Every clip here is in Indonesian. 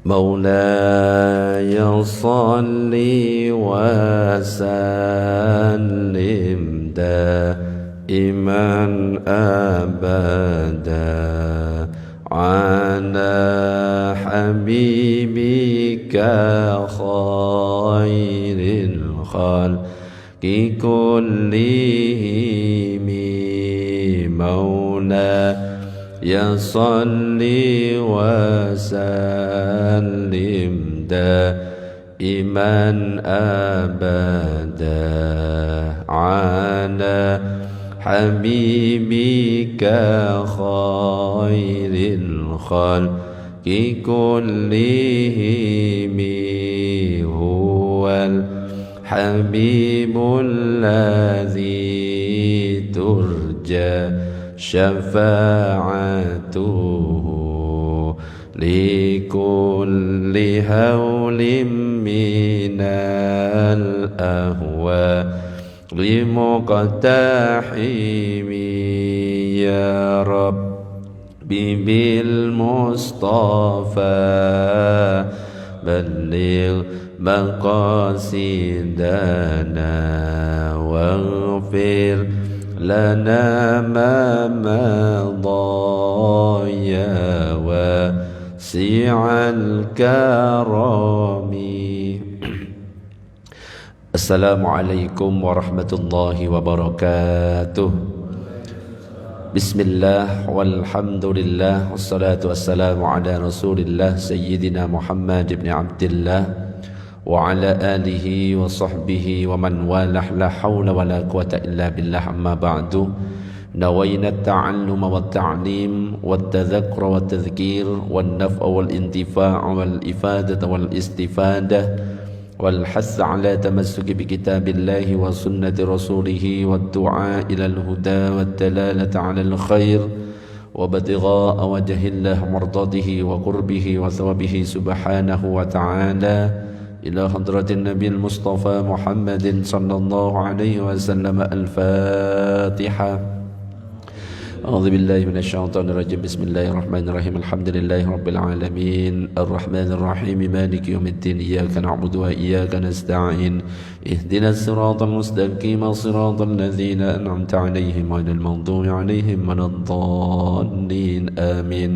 مولاي صل وسلم دائما أبدا على حبيبك خير الخلق كلهم مولاي صل وسلم دائما أبدا على حبيبك خير الخلق كلهم هو الحبيب الذي ترجى شفاعته لكل هول من الأهواء لمقتحم يا رب بالمصطفى بلغ مقاصدنا واغفر لنا ما مضى يا واسع الكرم. Assalamualaikum warahmatullahi wabarakatuh. Bismillah walhamdulillah wassalatu wassalamu ala rasulillah Sayyidina Muhammad ibn Abdillah wa ala alihi wa sahbihi wa man walah la hawla wa la quwata illa billah amma ba'du. Nawayna at-ta'alluma wa at-ta'lim wa at-tadhakkura wa at-tadhkir wa an-naf'a wal intifa' wal ifadata wal istifadah والحث على تمسك بكتاب الله وسنة رسوله والدعاء إلى الهدى والدلالة على الخير وابتغاء وجه الله مرضاته وقربه وثوابه سبحانه وتعالى إلى حضرة النبي المصطفى محمد صلى الله عليه وسلم. الفاتحة. أعوذ بالله من الشيطان الرجيم. بسم الله الرحمن الرحيم. الحمد لله رب العالمين الرحمن الرحيم مالك يوم الدين إياك نعبد وإياك نستعين اهدنا الصراط المستقيم صراط الذين أنعمت عليهم غير المغضوب عليهم ولا الضالين آمين.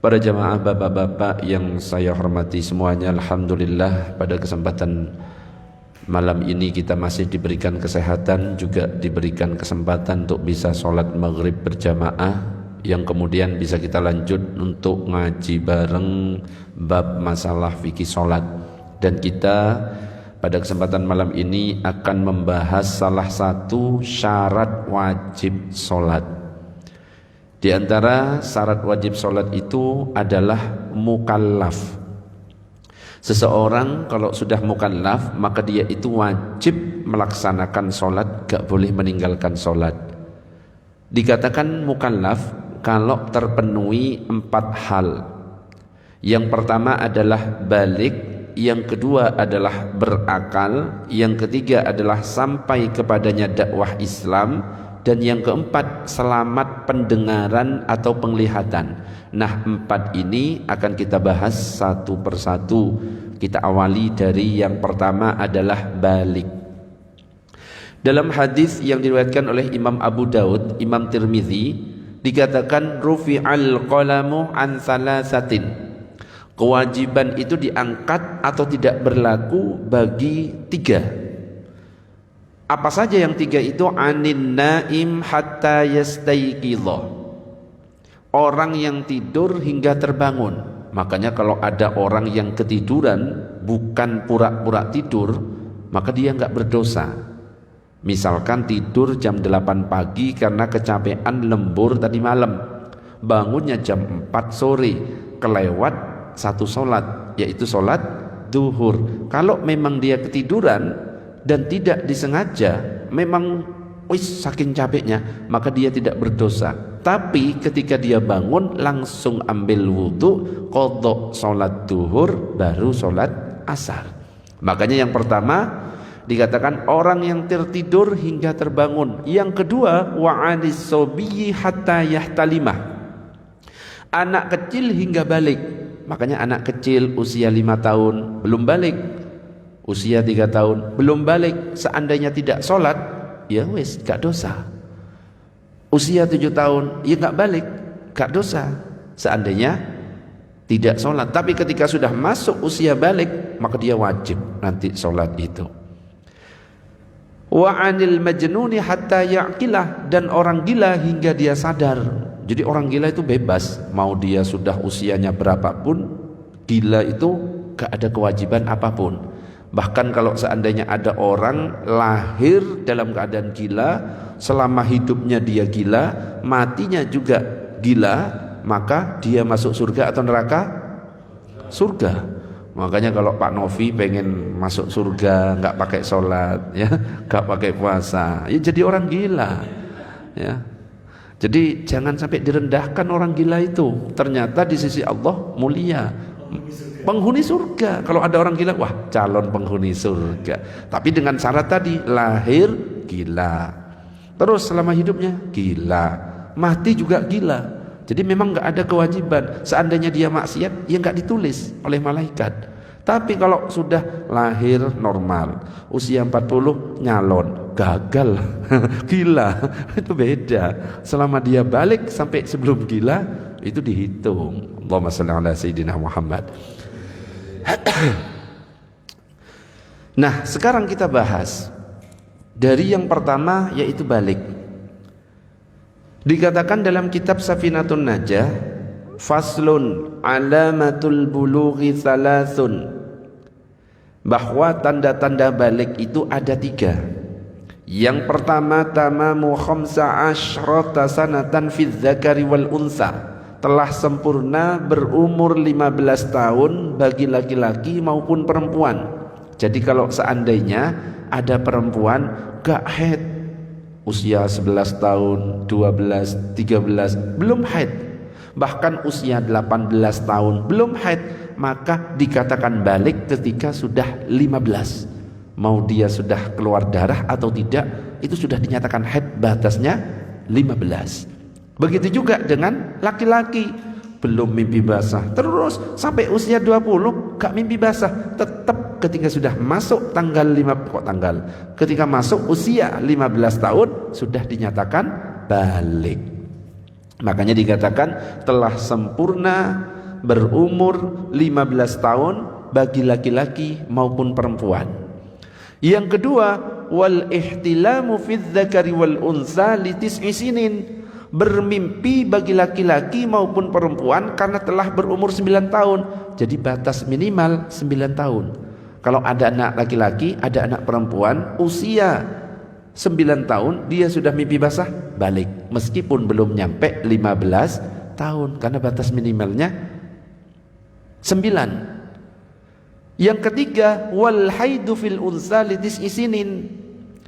Para jamaah bapak-bapak yang saya hormati semuanya, alhamdulillah pada kesempatan malam ini kita masih diberikan kesehatan, juga diberikan kesempatan untuk bisa sholat maghrib berjamaah, yang kemudian bisa kita lanjut untuk ngaji bareng bab masalah fikih sholat. Dan kita pada kesempatan malam ini akan membahas salah satu syarat wajib sholat. Di antara syarat wajib sholat itu adalah mukallaf. Seseorang kalau sudah mukallaf maka dia itu wajib melaksanakan sholat, gak boleh meninggalkan sholat. Dikatakan mukallaf kalau terpenuhi 4 hal. Yang pertama adalah balik, yang kedua adalah berakal, yang ketiga adalah sampai kepadanya dakwah Islam, dan yang keempat selamat pendengaran atau penglihatan. Nah, 4 ini akan kita bahas satu persatu. Kita awali dari yang pertama adalah balik. Dalam hadis yang diriwayatkan oleh Imam Abu Daud, Imam Tirmidzi, dikatakan rufi'al qalamu an thalathatin. Kewajiban itu diangkat atau tidak berlaku bagi 3. Apa saja yang 3 itu? Anin naim hatta yastayqidha. Orang yang tidur hingga terbangun. Makanya kalau ada orang yang ketiduran bukan pura-pura tidur, maka dia enggak berdosa. Misalkan tidur jam 8 pagi karena kecapean lembur tadi malam, bangunnya jam 4 sore, kelewat satu sholat, yaitu sholat duhur. Kalau memang dia ketiduran dan tidak disengaja, memang saking capeknya, maka dia tidak berdosa. Tapi ketika dia bangun langsung ambil wudhu, qadha sholat duhur, baru sholat asar. Makanya yang pertama dikatakan orang yang tertidur hingga terbangun. Yang kedua, wa anis sobiyyi hatta yahtalimah. anak kecil hingga balik. Makanya anak kecil usia 5 tahun belum balik, usia 3 tahun belum balik, seandainya tidak sholat, ya wis gak dosa. Usia 7 tahun ya gak balik, gak dosa seandainya tidak sholat. Tapi ketika sudah masuk usia balik, maka dia wajib nanti sholat itu. Wa 'anil majnuni hatta ya'qilah, dan orang gila hingga dia sadar. Jadi orang gila itu bebas, mau dia sudah usianya berapapun, gila itu gak ada kewajiban apapun. Bahkan kalau seandainya ada orang lahir dalam keadaan gila, selama hidupnya dia gila, matinya juga gila, maka dia masuk surga atau neraka? Surga. Makanya kalau Pak Novi pengen masuk surga nggak pakai sholat, ya, nggak pakai puasa, ya jadi orang gila, ya. Jadi jangan sampai direndahkan orang gila itu. Ternyata di sisi Allah mulia, penghuni surga. Kalau ada orang gila, wah calon penghuni surga. Tapi dengan syarat tadi, lahir gila, terus selama hidupnya gila, mati juga gila. Jadi memang nggak ada kewajiban. Seandainya dia maksiat, ya nggak ditulis oleh malaikat. Tapi kalau sudah lahir normal, usia 40 nyalon, gagal, gila, itu beda. Selama dia balik sampai sebelum gila, itu dihitung. Allahumma shalli ala sayyidina Muhammad. Nah, sekarang kita bahas dari yang pertama, yaitu balik. Dikatakan dalam kitab Safinatun Najah, faslun alamatul bulughi thalathun, bahwa tanda-tanda balik itu ada 3. Yang pertama, tamamu khamsa asyrata sanatan fi dzakari wal unsa, telah sempurna berumur 15 tahun bagi laki-laki maupun perempuan. Jadi kalau seandainya ada perempuan gak haid, usia 11 tahun, 12, 13 belum haid, bahkan usia 18 tahun belum haid, maka dikatakan balik ketika sudah 15. Mau dia sudah keluar darah atau tidak, itu sudah dinyatakan haid, batasnya 15. Begitu juga dengan laki-laki, belum mimpi basah terus sampai usia 20 gak mimpi basah, tetap ketika sudah masuk ketika masuk usia 15 tahun sudah dinyatakan balik. Makanya dikatakan telah sempurna berumur 15 tahun bagi laki-laki maupun perempuan. Yang kedua, wal ihtilamu fi dzakari wal unsa li tis'i sinin, bermimpi bagi laki-laki maupun perempuan karena telah berumur 9 tahun. Jadi batas minimal 9 tahun. Kalau ada anak laki-laki, ada anak perempuan, usia 9 tahun dia sudah mimpi basah, balik meskipun belum nyampe 15 tahun karena batas minimalnya 9. Yang ketiga, wal haidu fil unsa li tis'i sinin,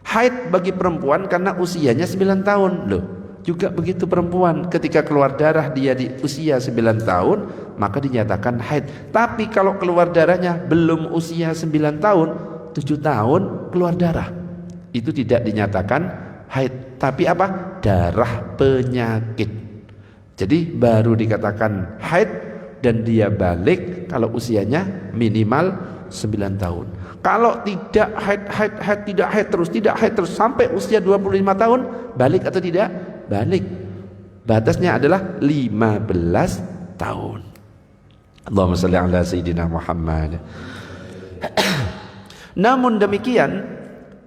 haid bagi perempuan karena usianya 9 tahun. Loh, juga begitu perempuan, ketika keluar darah dia di usia 9 tahun maka dinyatakan haid. Tapi kalau keluar darahnya belum usia 9 tahun, 7 tahun keluar darah, itu tidak dinyatakan haid, tapi apa? Darah penyakit. Jadi baru dikatakan haid dan dia balik kalau usianya minimal 9 tahun. Kalau tidak haid terus sampai usia 25 tahun, balik atau tidak? Balik. Batasnya adalah 15 tahun. Allahumma shalli ala sayyidina Muhammad. Namun demikian,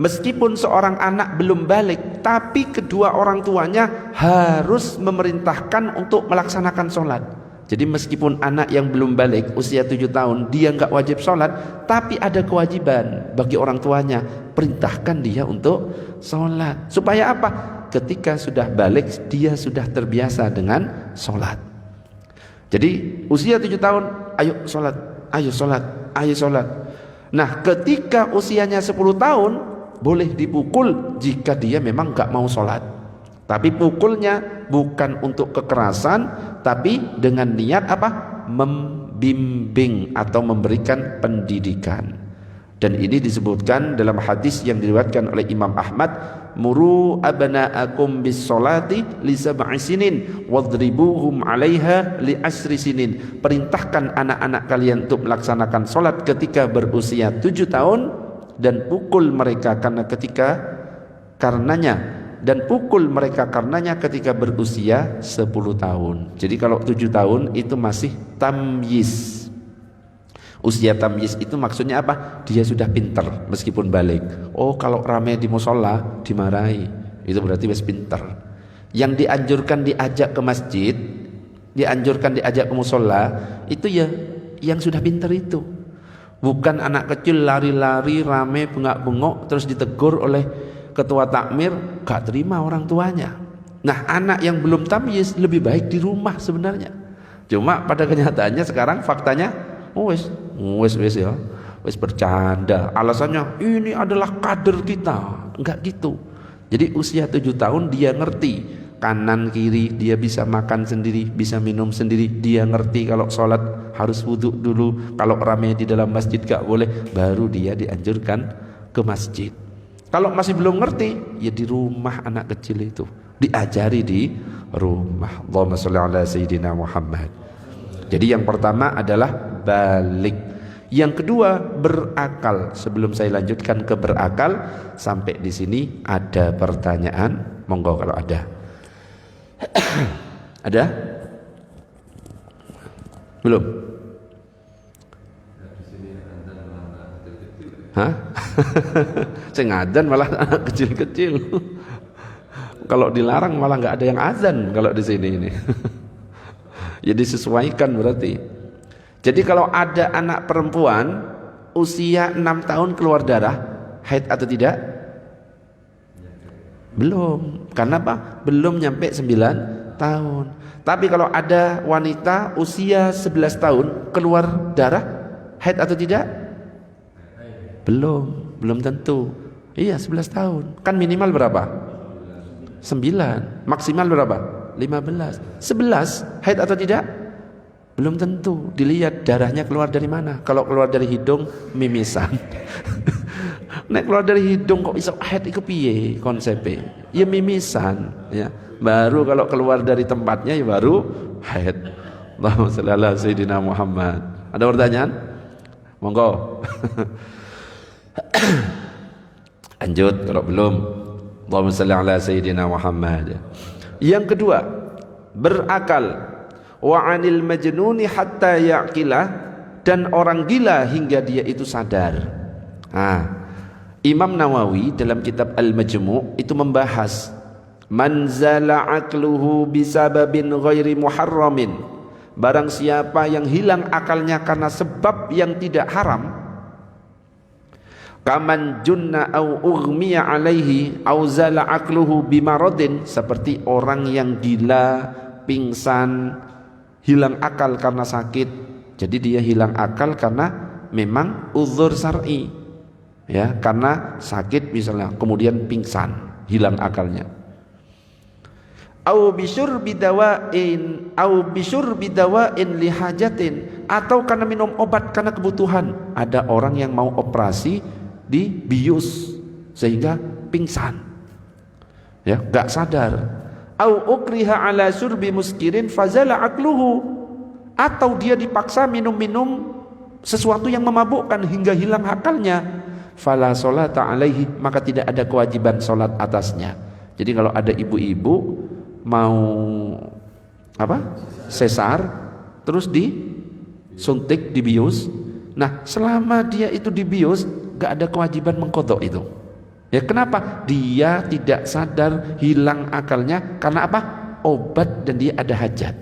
meskipun seorang anak belum balik, tapi kedua orang tuanya harus memerintahkan untuk melaksanakan sholat. Jadi meskipun anak yang belum balik usia 7 tahun dia nggak wajib sholat, tapi ada kewajiban bagi orang tuanya, perintahkan dia untuk sholat. Supaya apa? Ketika sudah balik dia sudah terbiasa dengan sholat. Jadi usia 7 tahun, ayo sholat, ayo sholat, ayo sholat. Nah ketika usianya 10 tahun boleh dipukul jika dia memang gak mau sholat. Tapi pukulnya bukan untuk kekerasan, tapi dengan niat apa? Membimbing atau memberikan pendidikan. Dan ini disebutkan dalam hadis yang diriwayatkan oleh Imam Ahmad, muru abna'akum bis salati li sab'i sinin wadribuhum 'alaiha li asri sinin. Perintahkan anak-anak kalian untuk melaksanakan salat ketika berusia 7 tahun dan pukul mereka karenanya ketika berusia 10 tahun. Jadi kalau 7 tahun itu masih tamyiz. Usia tamyiz itu maksudnya apa? Dia sudah pinter meskipun balik. Oh, kalau ramai di musola dimarahi, itu berarti wis pinter. Yang dianjurkan diajak ke masjid, dianjurkan diajak ke musola, itu ya yang sudah pinter itu. Bukan anak kecil lari-lari ramai bengak-bengok terus ditegur oleh ketua takmir, gak terima orang tuanya. Nah, anak yang belum tamyiz lebih baik di rumah sebenarnya. Cuma pada kenyataannya sekarang faktanya wes bercanda. Alasannya ini adalah kader kita. Enggak gitu. Jadi usia 7 tahun dia ngerti kanan kiri, dia bisa makan sendiri, bisa minum sendiri. Dia ngerti kalau sholat harus wudhu dulu, kalau ramai di dalam masjid gak boleh, baru dia dianjurkan ke masjid. Kalau masih belum ngerti, ya di rumah anak kecil itu diajari di rumah. Allahumma sholli ala sayyidina Muhammad. Jadi yang pertama adalah balik. Yang kedua berakal. Sebelum saya lanjutkan ke berakal, sampai di sini ada pertanyaan? Monggo kalau ada. Ada? Belum? Hah? Saya ngadzan malah anak kecil-kecil. Kalau dilarang malah nggak ada yang azan kalau di sini ini. Ya disesuaikan berarti. Jadi kalau ada anak perempuan usia 6 tahun keluar darah, haid atau tidak? Belum. Karena apa? Belum nyampe 9 tahun. Tapi kalau ada wanita usia 11 tahun keluar darah, haid atau tidak? Belum tentu. Iya, 11 tahun. Kan minimal berapa? 9. Maksimal berapa? 15. 11 haid atau tidak? Belum tentu. Dilihat darahnya keluar dari mana. Kalau keluar dari hidung, mimisan. Nek keluar dari hidung kok bisa haid iku piye konsepnya? Ya mimisan, ya. Baru kalau keluar dari tempatnya ya baru haid. Allahumma shalli ala sayyidina Muhammad. Ada pertanyaan? Monggo. Lanjut kalau belum. Allahumma shalli ala sayyidina Muhammad. Yang kedua, berakal. Wa 'anil majnuni hatta ya'qila, dan orang gila hingga dia itu sadar. Imam Nawawi dalam kitab Al-Majmu' itu membahas man zala aqluhu bisababin ghairi muharramin, barang siapa yang hilang akalnya karena sebab yang tidak haram, kaman junna au ughmiya alaihi au zala aqluhu bimaradin, seperti orang yang gila, pingsan, hilang akal karena sakit. Jadi dia hilang akal karena memang uzur syar'i, ya, karena sakit misalnya, kemudian pingsan, hilang akalnya. Au bisyurbi dawain lihajatin, atau karena minum obat karena kebutuhan. Ada orang yang mau operasi dibius sehingga pingsan, ya, gak sadar. Au ukriha ala syurbi muskirin fazala aqluhu, atau dia dipaksa minum-minum sesuatu yang memabukkan hingga hilang akalnya, fala sholata alaihi, maka tidak ada kewajiban sholat atasnya. Jadi kalau ada ibu-ibu mau sesar terus disuntik, dibius, nah selama dia itu dibius gak ada kewajiban mengqadha itu. Ya, kenapa? Dia tidak sadar, hilang akalnya karena apa? Obat, dan dia ada hajat.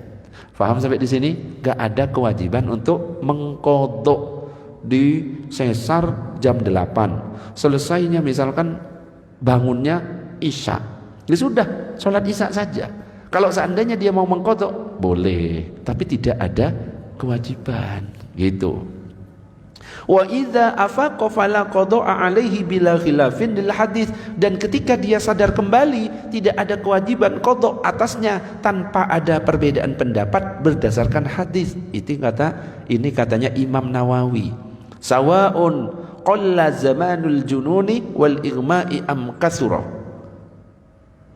Faham sampai di sini? Gak ada kewajiban untuk mengqadha. Di sesar jam 8, selesainya misalkan bangunnya isya, ya sudah, sholat isya saja. Kalau seandainya dia mau mengqadha, boleh, tapi tidak ada kewajiban, gitu. Wa idza afaqa fala qada'a alaihi bila khilafin lil hadis, dan ketika dia sadar kembali tidak ada kewajiban qada atasnya tanpa ada perbedaan pendapat berdasarkan hadis. Ini katanya Imam Nawawi. Sawaun qalla zamanul jununi wal igma'i am kasura.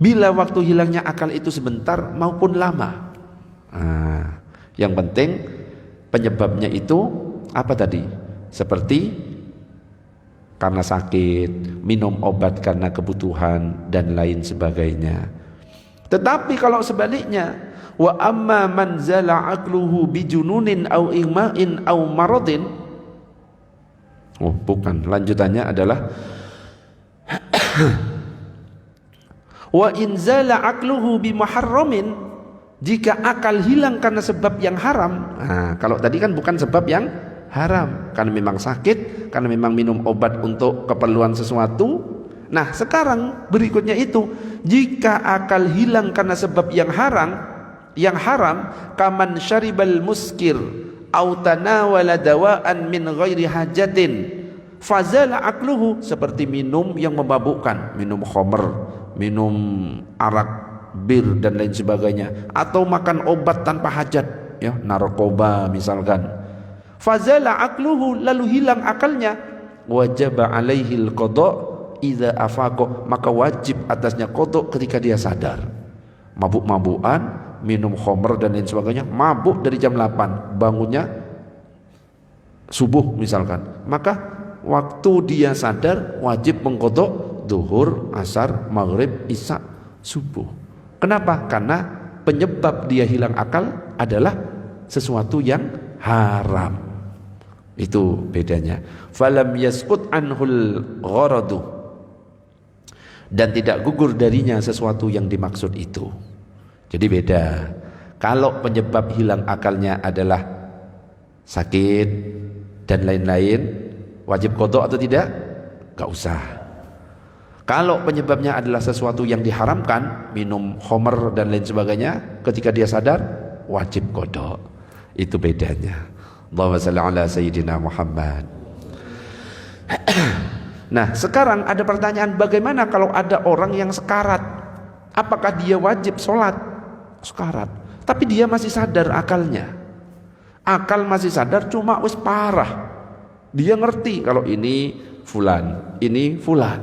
Bila waktu hilangnya akal itu sebentar maupun lama. Yang penting penyebabnya itu apa tadi? Seperti karena sakit, minum obat karena kebutuhan dan lain sebagainya. Tetapi kalau sebaliknya, wa amma man zala aqluhu bijununin au igma'in au maradin. Oh, bukan. Lanjutannya adalah wa in zala aqluhu bimuharramin, jika akal hilang karena sebab yang haram. Kalau tadi kan bukan sebab yang haram, karena memang sakit, karena memang minum obat untuk keperluan sesuatu. Nah, sekarang berikutnya itu, jika akal hilang karena sebab yang haram, kaman syaribal muskir au tanawala dawaan min ghairi hajatin fazala aqluhu, seperti minum yang memabukkan, minum khamr, minum arak, bir dan lain sebagainya, atau makan obat tanpa hajat, ya, narkoba misalkan. Fazala aqluhu, lalu hilang akalnya, wajaba alaihil qada idza afaqo, maka wajib atasnya qada ketika dia sadar. Mabuk-mabukan, minum khamr dan lain sebagainya, mabuk dari jam 8, bangunnya subuh misalkan, maka waktu dia sadar wajib mengqada zuhur, asar, maghrib, isya, subuh. Kenapa? Karena penyebab dia hilang akal adalah sesuatu yang haram. Itu bedanya. Falam yaskut anhul gharadu, dan tidak gugur darinya sesuatu yang dimaksud itu. Jadi beda. Kalau penyebab hilang akalnya adalah sakit dan lain-lain, wajib qada atau tidak? Gak usah. Kalau penyebabnya adalah sesuatu yang diharamkan, minum khamr dan lain sebagainya, ketika dia sadar wajib qada. Itu bedanya. Allahumma shalli ala sayyidina Muhammad. Nah, sekarang ada pertanyaan, bagaimana kalau ada orang yang sekarat? Apakah dia wajib sholat? Sekarat, tapi dia masih sadar akalnya. Akal masih sadar, cuma wis parah. Dia ngerti kalau ini fulan, ini fulan.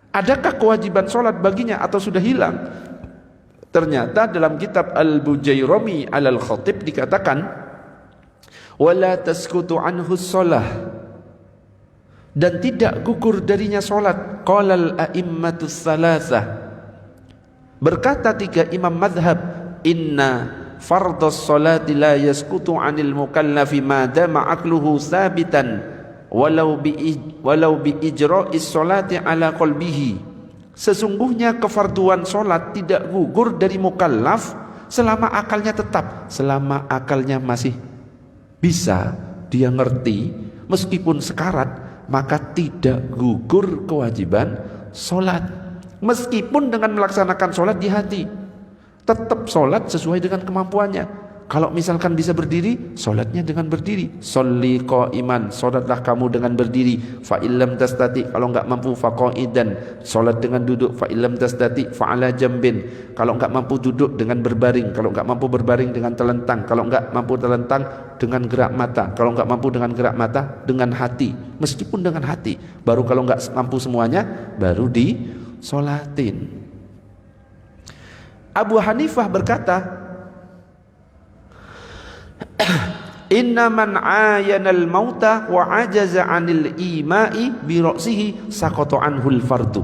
Adakah kewajiban sholat baginya atau sudah hilang? Ternyata dalam kitab Al-Bujairami Al-Khatib dikatakan, wala taskutu anhu sholah, dan tidak gugur darinya sholat. Qalal a'immatus salasah, berkata 3 imam madhab, inna fardhas sholati la yaskutu anil mukallafi ma dama aqluhu sabitan walau bi ijra'is sholati ala qalbihi. Sesungguhnya kefarduan sholat tidak gugur dari mukallaf selama akalnya tetap, selama akalnya masih bisa, dia ngerti, meskipun sekarat, maka tidak gugur kewajiban sholat. Meskipun dengan melaksanakan sholat di hati, tetap sholat sesuai dengan kemampuannya. Kalau misalkan bisa berdiri, sholatnya dengan berdiri. Sholli qa'iman, sholatlah kamu dengan berdiri. Fa illam tastati, kalau enggak mampu fa qa'idan, sholat dengan duduk. Fa illam tastati fa ala jambin, kalau enggak mampu duduk dengan berbaring. Kalau enggak mampu berbaring dengan telentang. Kalau enggak mampu telentang dengan gerak mata. Kalau enggak mampu dengan gerak mata, dengan hati. Meskipun dengan hati, baru kalau enggak mampu semuanya, baru disolatin. Abu Hanifah berkata, inna man ayanal mauta wa ajaza anil imai bi ra'sihi saqata anhul fardu.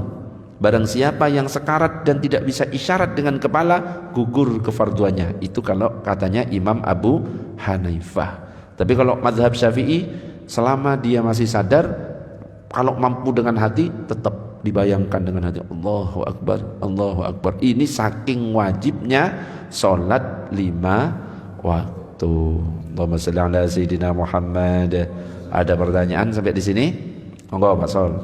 Barang siapa yang sekarat dan tidak bisa isyarat dengan kepala, gugur kefarduannya. Itu kalau katanya Imam Abu Hanifah. Tapi kalau mazhab Syafi'i, selama dia masih sadar, kalau mampu dengan hati, tetap dibayangkan dengan hati, Allahu Akbar, Allahu Akbar. Ini saking wajibnya sholat 5 waktu. Allahumma shalli ala sayyidina Muhammad. Ada pertanyaan sampai di sini? Monggo Pak Sol. Orang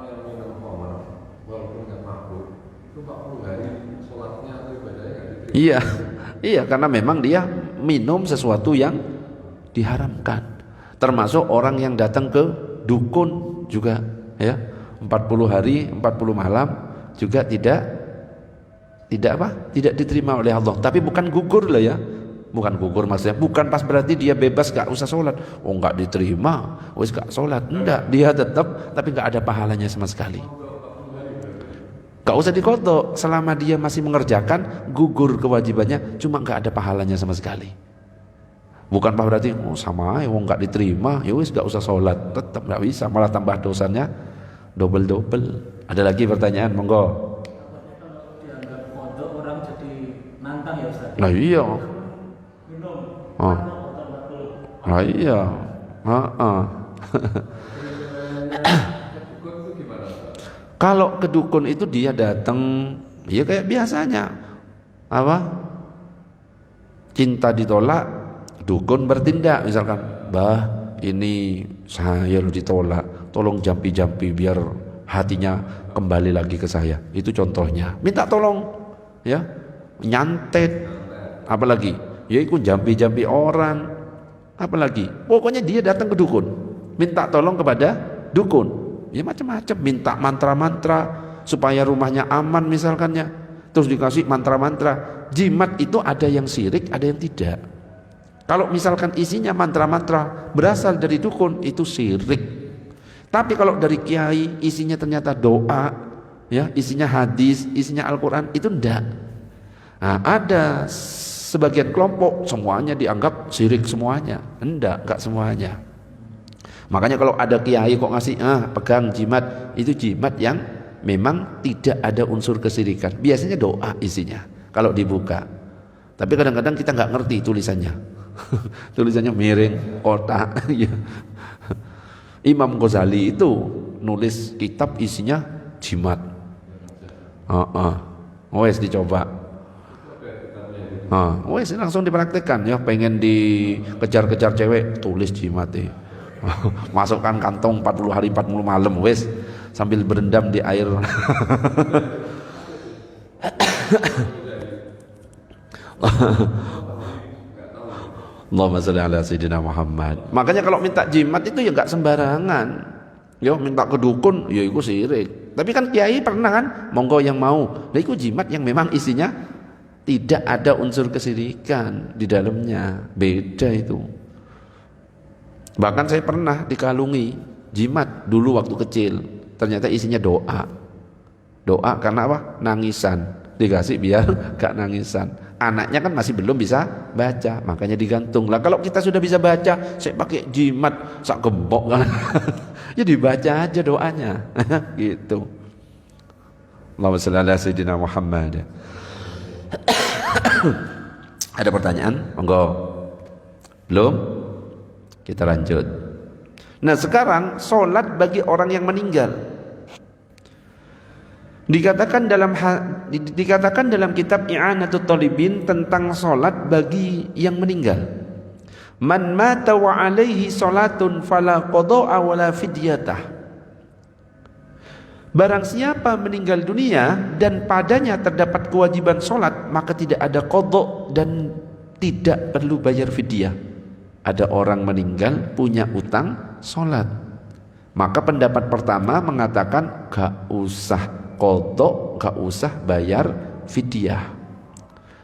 yang minum khamr walaupun nggak mabuk, itu Pak Purhani sholatnya atau ibadahnya? Iya, karena memang dia minum sesuatu yang diharamkan. Termasuk orang yang datang ke dukun juga, ya, 40 hari 40 malam juga tidak diterima oleh Allah. Tapi bukan gugur lah ya, Bukan gugur maksudnya, bukan pas berarti dia bebas gak usah sholat. Oh gak diterima, wis gak sholat. Enggak, dia tetap, tapi gak ada pahalanya sama sekali. Gak usah dikodok, selama dia masih mengerjakan, gugur kewajibannya, cuma gak ada pahalanya sama sekali. Bukan pas berarti, oh sama ya, gak diterima, ya wis gak usah sholat. Tetap gak bisa, malah tambah dosanya double-double. Ada lagi pertanyaan, monggo. Dianggap kodok orang jadi nantang ya Ustaz. Nah iya. Oh. Nah iya. Kalau ke dukun itu dia datang, ya kayak biasanya, apa? Cinta ditolak, dukun bertindak, misalkan, bah ini saya ditolak, tolong jampi-jampi biar hatinya kembali lagi ke saya. Itu contohnya. Minta tolong, ya, nyantet, apalagi, ya ikut jampi-jampi orang, apalagi. Pokoknya dia datang ke dukun, minta tolong kepada dukun. Ya macam-macam, minta mantra-mantra supaya rumahnya aman misalkannya. Terus dikasih mantra-mantra. Jimat itu ada yang syirik, ada yang tidak. Kalau misalkan isinya mantra-mantra berasal dari dukun, itu syirik. Tapi kalau dari kiai isinya ternyata doa, ya, isinya hadis, isinya Al-Quran, itu enggak. Nah, ada sebagian kelompok semuanya dianggap syirik semuanya. Enggak semuanya. Makanya kalau ada kiai kok ngasih pegang jimat, itu jimat yang memang tidak ada unsur kesyirikan. Biasanya doa isinya kalau dibuka. Tapi kadang-kadang kita nggak ngerti tulisannya. Tulisannya miring, kotak. Imam Ghazali itu nulis kitab isinya jimat. Wes dicoba. Wes langsung dipraktekkan ya. Pengen dikejar-kejar cewek, tulis jimat masukkan kantong 40 hari 40 malam wes sambil berendam di air. Allahumma sholli ala sayyidina Muhammad. Makanya kalau minta jimat itu ya enggak sembarangan. Yo minta ke dukun ya itu syirik. Tapi kan kiai pernah kan, monggo yang mau. Nah itu jimat yang memang isinya tidak ada unsur kesyirikan di dalamnya. Beda itu. Bahkan saya pernah dikalungi jimat dulu waktu kecil. Ternyata isinya doa. Doa karena apa? Nangisan. Dikasih biar gak nangisan. Anaknya kan masih belum bisa baca, makanya digantung. Lah kalau kita sudah bisa baca, saya pakai jimat sak gembok kan. Ya dibaca aja doanya. Gitu. Allahumma shalli ala sayyidina Muhammad. Ada pertanyaan? Monggo. Belum? Kita lanjut. Nah sekarang solat bagi orang yang meninggal. Dikatakan dalam kitab I'anatul Talibin tentang solat bagi yang meninggal. Man mata wa alaihi solatun fala qada'a wala fidyatah. Barang siapa meninggal dunia dan padanya terdapat kewajiban solat, maka tidak ada qada' dan tidak perlu bayar fidyah. Ada orang meninggal punya utang solat, maka pendapat pertama mengatakan gak usah qada, gak usah bayar fidyah.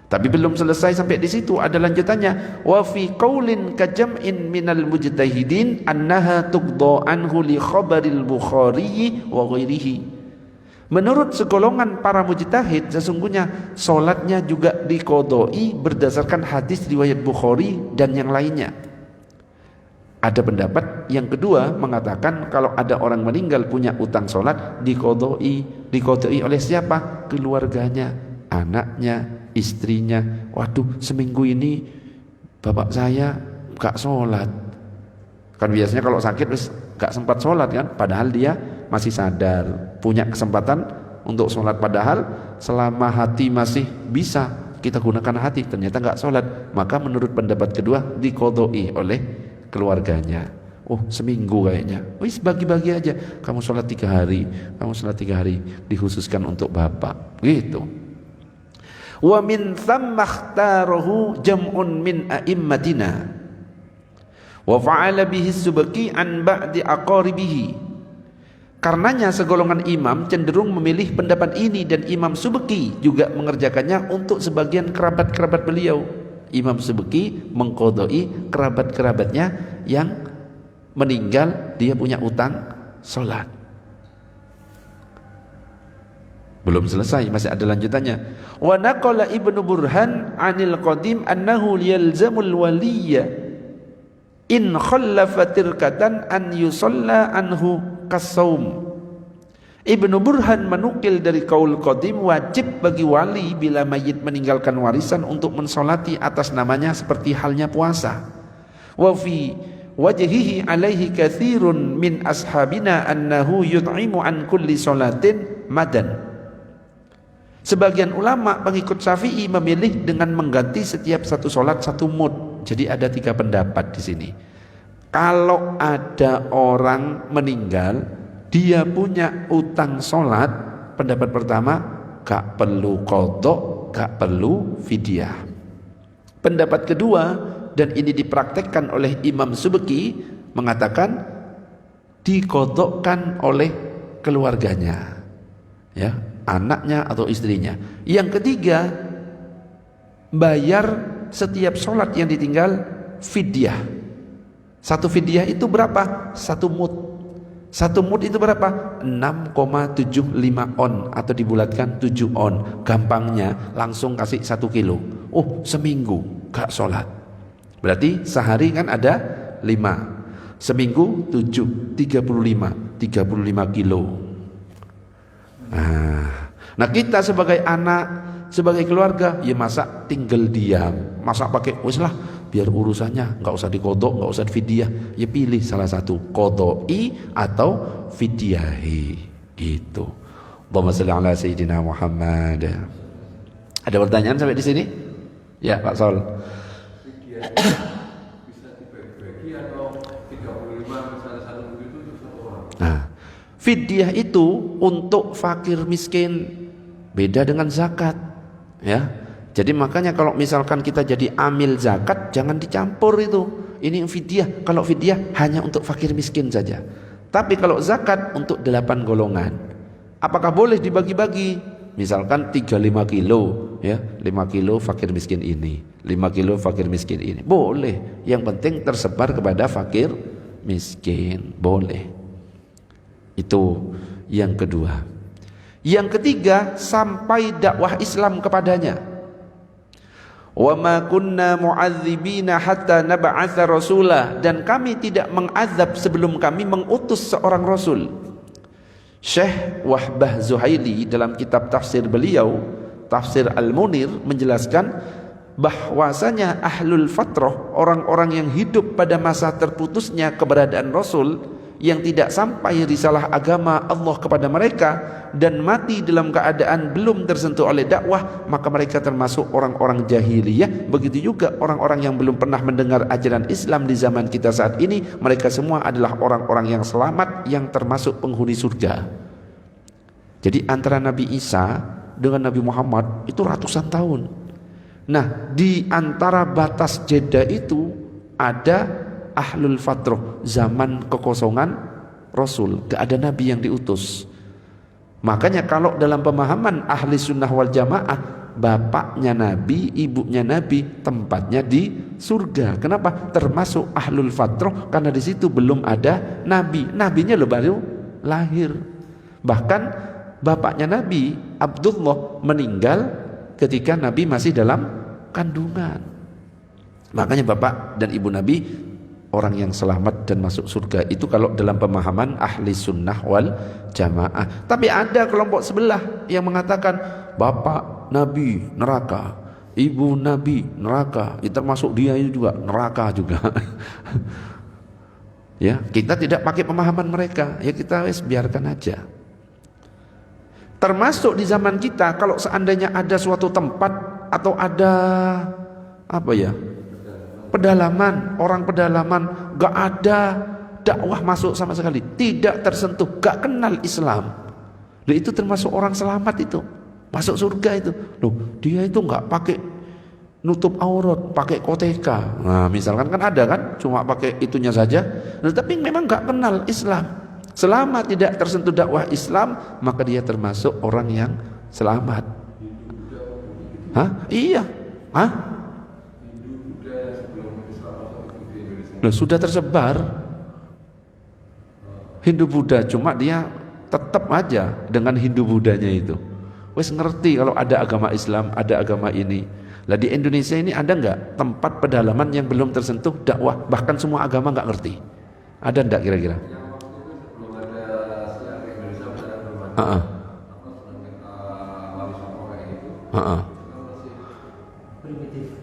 Tapi belum selesai sampai di situ, ada lanjutannya. Wa fi qaulin kajam'in minal mujtahidin annaha tuqda anhu li khabaril Bukhari wa ghairihi. Menurut segolongan para mujtahid, sesungguhnya solatnya juga diqodoi berdasarkan hadis riwayat Bukhari dan yang lainnya. Ada pendapat yang kedua mengatakan kalau ada orang meninggal punya utang solat diqodoi oleh siapa? Keluarganya, anaknya, istrinya. Waduh, seminggu ini bapak saya gak solat. Kan biasanya kalau sakit terus gak sempat solat kan, padahal dia masih sadar, punya kesempatan untuk sholat, padahal selama hati masih bisa kita gunakan hati, ternyata nggak sholat, maka menurut pendapat kedua diqodoi oleh keluarganya. Oh seminggu kayaknya, wis bagi-bagi aja, kamu sholat 3 hari, kamu sholat 3 hari, dikhususkan untuk bapak, gitu. Wa min thamma ikhtarahu jam'un min a'immatina wa fa'ala bihi subki an ba'di aqaribihi. Karenanya segolongan imam cenderung memilih pendapat ini dan Imam Subki juga mengerjakannya untuk sebagian kerabat-kerabat beliau. Imam Subki mengqadai kerabat-kerabatnya yang meninggal, dia punya utang salat. Belum selesai, masih ada lanjutannya. Wa naqala Ibnu Burhan 'anil qadim annahu yalzamul waliyya in khallafa tirkatan an yusalla anhu kasaum. Ibnu Burhan menukil dari kaul qadim, wajib bagi wali bila mayit meninggalkan warisan untuk mensolati atas namanya seperti halnya puasa. Wa fi wajhihi alaihi katsirun min ashabina annahu yut'imu an kulli salatin madan. Sebagian ulama pengikut Syafi'i memilih dengan mengganti setiap satu solat satu mud. Jadi ada 3 pendapat di sini. Kalau ada orang meninggal, dia punya utang solat, pendapat pertama, gak perlu qadha, gak perlu fidyah. Pendapat kedua, dan ini dipraktekkan oleh Imam Subki, mengatakan diqadhakan oleh keluarganya, ya, anaknya atau istrinya. Yang ketiga, bayar setiap sholat yang ditinggal fidyah. Satu fidyah itu berapa? 1 mud. 1 mud itu berapa? 6,75 on, atau dibulatkan 7 on. Gampangnya langsung kasih 1 kilo. Oh, seminggu gak sholat, berarti sehari kan ada 5, seminggu 7, 35 kilo. Nah kita sebagai anak, sebagai keluarga, ya masa tinggal diam, masa pakai wis lah biar urusannya nggak usah diqadha, nggak usah fidyah, ya pilih salah satu, qadha'i atau fidyahi, gitu. Allahumma shalli ala sayyidina Muhammad. Ada pertanyaan sampai di sini? Ya Pak Sol. Fidyah bisa dibagi-bagi atau 35 misalnya 1 begitu untuk 1 orang. Nah, fidyah itu untuk fakir miskin, beda dengan zakat, ya. Jadi makanya kalau misalkan kita jadi amil zakat, jangan dicampur itu. Ini fidyah. Kalau fidyah hanya untuk fakir miskin saja. Tapi kalau zakat untuk 8 golongan. Apakah boleh dibagi-bagi? Misalkan 35 kilo, ya, 5 kilo fakir miskin ini, 5 kilo fakir miskin ini. Boleh. Yang penting tersebar kepada fakir miskin. Boleh. Itu yang kedua. Yang ketiga, sampai dakwah Islam kepadanya. Wa ma kunna mu'adzibina hatta nab'atsa rasula, dan kami tidak mengazab sebelum kami mengutus seorang rasul. Syekh Wahbah Zuhaili dalam kitab tafsir beliau, Tafsir Al-Munir, menjelaskan bahwasanya ahlul fatrah, orang-orang yang hidup pada masa terputusnya keberadaan rasul, yang tidak sampai risalah agama Allah kepada mereka dan mati dalam keadaan belum tersentuh oleh dakwah, maka mereka termasuk orang-orang jahiliyah. Begitu juga orang-orang yang belum pernah mendengar ajaran Islam di zaman kita saat ini, mereka semua adalah orang-orang yang selamat, yang termasuk penghuni surga. Jadi antara Nabi Isa dengan Nabi Muhammad itu ratusan tahun. Nah, di antara batas jeda itu ada ahlul fatrah, zaman kekosongan Rasul, gak ada Nabi yang diutus. Makanya kalau dalam pemahaman ahli sunnah wal jamaah, bapaknya Nabi, ibunya Nabi, tempatnya di surga. Kenapa? Termasuk ahlul fatrah, karena di situ belum ada Nabi. Nabinya lo baru lahir. Bahkan bapaknya Nabi, Abdullah, meninggal ketika Nabi masih dalam kandungan. Makanya bapak dan ibu Nabi orang yang selamat dan masuk surga. Itu kalau dalam pemahaman ahli sunnah wal jamaah. Tapi ada kelompok sebelah yang mengatakan bapak Nabi neraka, ibu Nabi neraka, ya, termasuk dia itu juga neraka juga. Ya, kita tidak pakai pemahaman mereka, ya kita biarkan aja. Termasuk di zaman kita, kalau seandainya ada suatu tempat atau ada apa ya, pedalaman, orang pedalaman, gak ada dakwah masuk sama sekali, tidak tersentuh, gak kenal Islam, loh, itu termasuk orang selamat, itu masuk surga itu. Loh, dia itu gak pakai nutup aurat, pakai koteka. Nah misalkan kan ada kan, cuma pakai itunya saja, nah, tapi memang gak kenal Islam. Selama tidak tersentuh dakwah Islam, maka dia termasuk orang yang selamat. Hah? Iya. Hah? Loh, sudah tersebar Hindu Buddha, cuma dia tetap aja dengan Hindu Buddhanya itu. Wes ngerti kalau ada agama Islam, ada agama ini. Lah di Indonesia ini ada nggak tempat pedalaman yang belum tersentuh dakwah, bahkan semua agama nggak ngerti? Ada nggak kira-kira? Yang waktu itu sebelum ada siang ke Indonesia ada belum ada Heeh. wali songo kayak gitu. Heeh. Kan masih Primitif.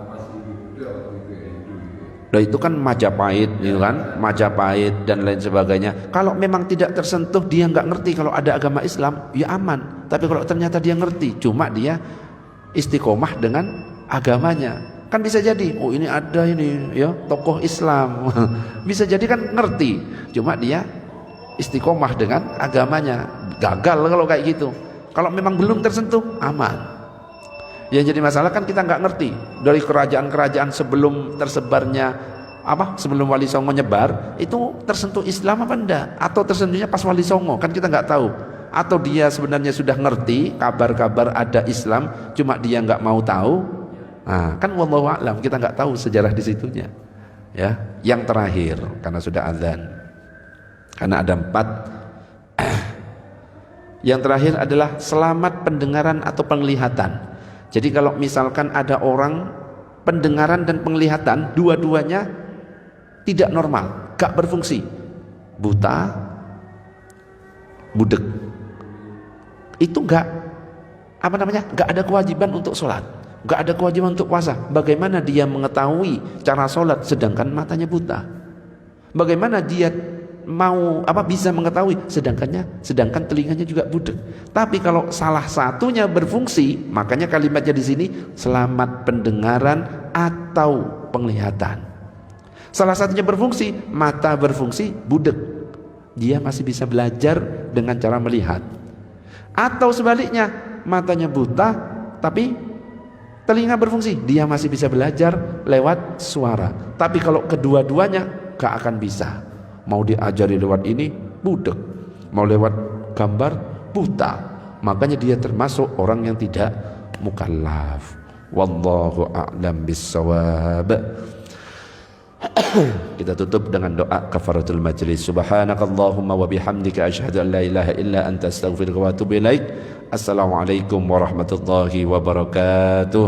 masih Buddha waktu itu ya, Hindu gitu. Nah itu kan Majapahit, gitu kan, Majapahit dan lain sebagainya. Kalau memang tidak tersentuh, dia nggak ngerti kalau ada agama Islam, ya aman. Tapi kalau ternyata dia ngerti, cuma dia istiqomah dengan agamanya, kan bisa jadi, oh ini ada ini ya tokoh Islam, bisa jadi kan ngerti, cuma dia istiqomah dengan agamanya. Gagal kalau kayak gitu. Kalau memang belum tersentuh, aman. Yang jadi masalah kan kita nggak ngerti dari kerajaan-kerajaan sebelum tersebarnya sebelum Wali Songo nyebar itu tersentuh Islam apa enggak, atau tersentuhnya pas Wali Songo, kan kita nggak tahu. Atau dia sebenarnya sudah ngerti kabar-kabar ada Islam, cuma dia nggak mau tahu. Nah, kan wallahu a'lam, kita nggak tahu sejarah di situnya. Ya, yang terakhir karena sudah azan, karena ada 4. Yang terakhir adalah selamat pendengaran atau penglihatan. Jadi kalau misalkan ada orang pendengaran dan penglihatan dua-duanya tidak normal, gak berfungsi, buta, budek, itu gak ada kewajiban untuk sholat, gak ada kewajiban untuk puasa. Bagaimana dia mengetahui cara sholat sedangkan matanya buta? Bagaimana dia mau bisa mengetahui sedangkan telinganya juga budek? Tapi kalau salah satunya berfungsi, makanya kalimatnya di sini selamat pendengaran atau penglihatan. Salah satunya berfungsi, mata berfungsi, budek, dia masih bisa belajar dengan cara melihat. Atau sebaliknya, matanya buta tapi telinga berfungsi, dia masih bisa belajar lewat suara. Tapi kalau kedua-duanya gak akan bisa. Mau diajari lewat ini budek, mau lewat gambar buta. Makanya dia termasuk orang yang tidak mukallaf. Wallahu a'lam bissawab. Kita tutup dengan doa kafaratul majlis. Subhanakallahumma wa bihamdika asyhadu an la ilaha illa anta astaghfiruka wa atubu ilaik. Assalamualaikum warahmatullahi wabarakatuh.